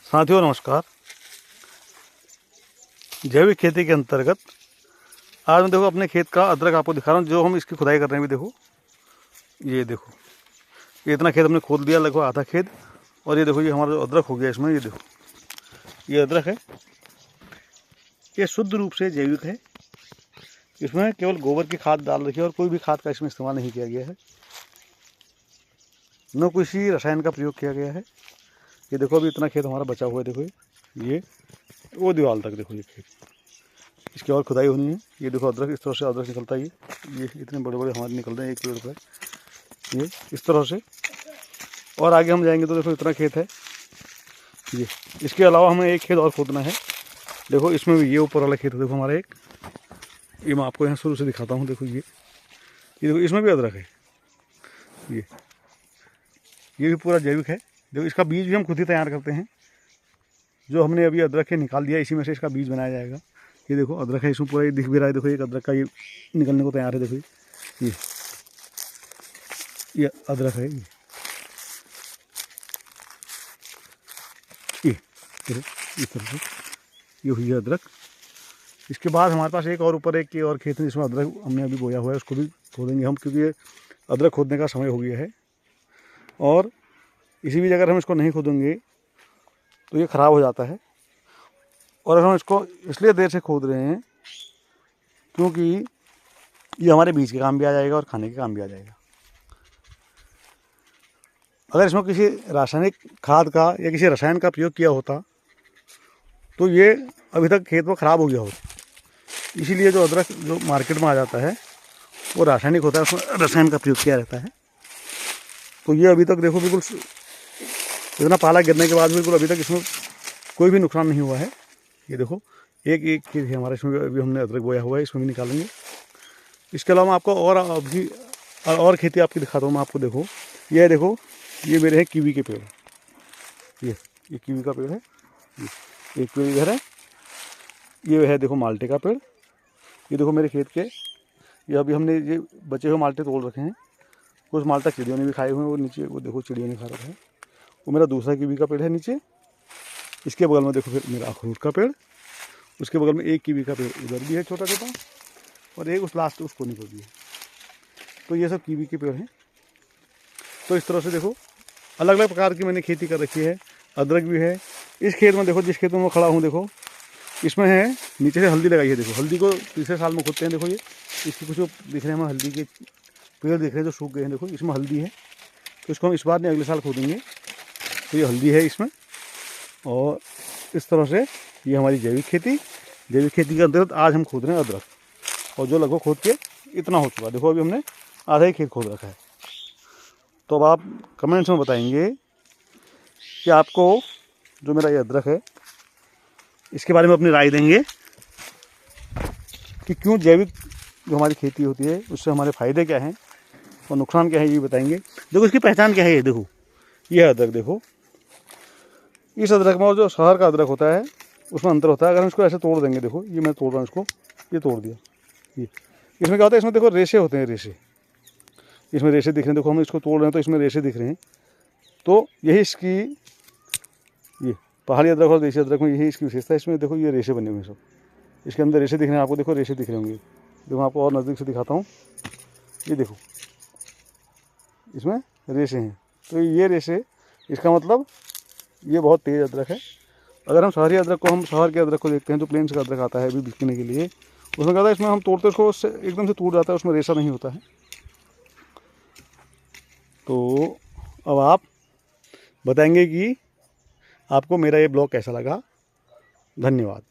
साथियों नमस्कार। जैविक खेती के अंतर्गत आज मैं देखो अपने खेत का अदरक आपको दिखा रहा हूँ। जो हम इसकी खुदाई कर रहे हैं, भी देखो, ये देखो, ये इतना खेत हमने खोद दिया, लगभग आधा खेत। और ये देखो, ये हमारा जो अदरक हो गया इसमें, ये देखो, ये अदरक है, ये शुद्ध रूप से जैविक है। इसमें केवल गोबर की खाद डाल रखी है और कोई भी खाद का इसमें इस्तेमाल नहीं किया गया है, न किसी रसायन का प्रयोग किया गया है। ये देखो, अभी इतना खेत हमारा बचा हुआ है, देखो ये वो दीवार तक देखो, ये खेत, इसकी और खुदाई होनी है। ये देखो अदरक, इस तरह से अदरक निकलता है। ये इतने बड़े बड़े हमारे निकल रहे हैं, 1 पेड़ पर, ये इस तरह से। और आगे हम जाएंगे तो देखो इतना खेत है ये। इसके अलावा हमें एक खेत और खोदना है। देखो इसमें भी ये ऊपर वाला खेत है, देखो हमारा एक, ये मैं आपको यहाँ शुरू से दिखाता हूँ। देखो ये देखो, इसमें भी अदरक है। ये भी पूरा जैविक है। देखो, इसका बीज भी हम खुद ही तैयार करते हैं। जो हमने अभी अदरक के निकाल दिया, इसी में से इसका बीज बनाया जाएगा। ये देखो अदरक है, इसमें पूरा ये दिख भी रहा है। देखो एक अदरक का ये निकलने को तैयार है। देखो ये अदरक है, ये इस तरह से ये हुई है अदरक। इसके बाद हमारे पास एक और ऊपर एक के और खेत है जिसमें अदरक हमने अभी बोया हुआ है, उसको भी खोदेंगे हम, क्योंकि ये अदरक खोदने का समय हो गया है। और इसी भी अगर हम इसको नहीं खोदेंगे तो ये ख़राब हो जाता है। और अगर हम इसको इसलिए देर से खोद रहे हैं क्योंकि ये हमारे बीज के काम भी आ जाएगा और खाने के काम भी आ जाएगा। अगर इसमें किसी रासायनिक खाद का या किसी रसायन का प्रयोग किया होता तो ये अभी तक खेत में ख़राब हो गया होता। इसीलिए जो अदरक जो मार्केट में आ जाता है वो रासायनिक होता है, उसमें रसायन का प्रयोग किया रहता है। तो ये अभी तक देखो, बिल्कुल इतना पाला गिरने के बाद बिल्कुल अभी तक इसमें कोई भी नुकसान नहीं हुआ है। ये देखो एक खेत है हमारा, इसमें अभी हमने अदरक बोया हुआ है, इसमें भी निकालेंगे। इसके अलावा आपको और अभी और खेती आपकी दिखाता हूँ मैं आपको। देखो ये देखो, ये मेरे हैं कीवी के पेड़। ये कीवी का पेड़ है, ये एक पेड़ इधर है, ये है देखो माल्टे का पेड़। ये देखो मेरे खेत के, ये अभी हमने ये बचे हुए माल्टे तोड़ रखे हैं। कुछ माल्टा चिड़ियों ने भी खाए हुए हैं, वो नीचे वो देखो चिड़ियों ने खा रखा है। वो मेरा दूसरा कीवी का पेड़ है नीचे। इसके बगल में देखो फिर मेरा अखरोट का पेड़। उसके बगल में एक कीवी का पेड़ उधर भी है छोटा छोटा, और एक उस लास्ट उस कोने पर भी है। तो ये सब कीवी के पेड़ हैं। तो इस तरह से देखो अलग अलग प्रकार की मैंने खेती कर रखी है। अदरक भी है इस खेत में। देखो जिस खेत में मैं खड़ा हूँ, देखो इसमें है नीचे से हल्दी लगाई है। देखो हल्दी को तीसरे साल में खोदते हैं। देखो ये इसकी कुछ दिख रहे हैं हमें, हल्दी के पेड़ दिख रहे हैं जो सूख गए हैं। देखो इसमें हल्दी है, तो इसको हम इस बार नहीं अगले साल खोदेंगे। तो ये हल्दी है इसमें। और इस तरह से ये हमारी जैविक खेती के अंतर्गत आज हम खोद रहे हैं अदरक, और जो लगभग खोद के इतना हो चुका। देखो अभी हमने आधा ही खेत खोद रखा है। तो अब आप कमेंट्स में बताएंगे कि आपको जो मेरा ये अदरक है इसके बारे में अपनी राय देंगे कि क्यों जैविक जो हमारी खेती होती है उससे हमारे फ़ायदे क्या हैं और नुकसान क्या है, ये बताएंगे। देखो इसकी पहचान क्या है, ये देखो ये अदरक। देखो इस अदरक में और जो शहर का अदरक होता है उसमें अंतर होता है। अगर हम इसको ऐसे तोड़ देंगे, देखो ये मैं तोड़ रहा हूँ इसको, ये तोड़ दिया, ये इसमें क्या होता है, इसमें देखो रेशे होते हैं, रेशे, इसमें रेशे दिख रहे हैं। देखो हम इसको तोड़ रहे हैं तो इसमें रेशे दिख रहे हैं। तो यही इसकी, ये पहाड़ी अदरक और देसी अदरक में यही इसकी विशेषता है। इसमें देखो ये रेशे बने हुए हैं सब, इसके अंदर रेशे दिख रहे हैं आपको। देखो रेशे दिख रहे होंगे, देखो आपको और नज़दीक से दिखाता हूँ। ये देखो इसमें रेशे हैं। तो ये रेशे, इसका मतलब ये बहुत तेज़ अदरक है। अगर हम शहरी अदरक को, हम शहर के अदरक को देखते हैं, जो प्लेन्स का अदरक आता है अभी बिकने के लिए, उसमें क्या होता है, इसमें हम तोड़ते उसको एकदम से टूट जाता है, उसमें रेशा नहीं होता है। तो अब आप बताएंगे कि आपको मेरा ये ब्लॉग कैसा लगा। धन्यवाद।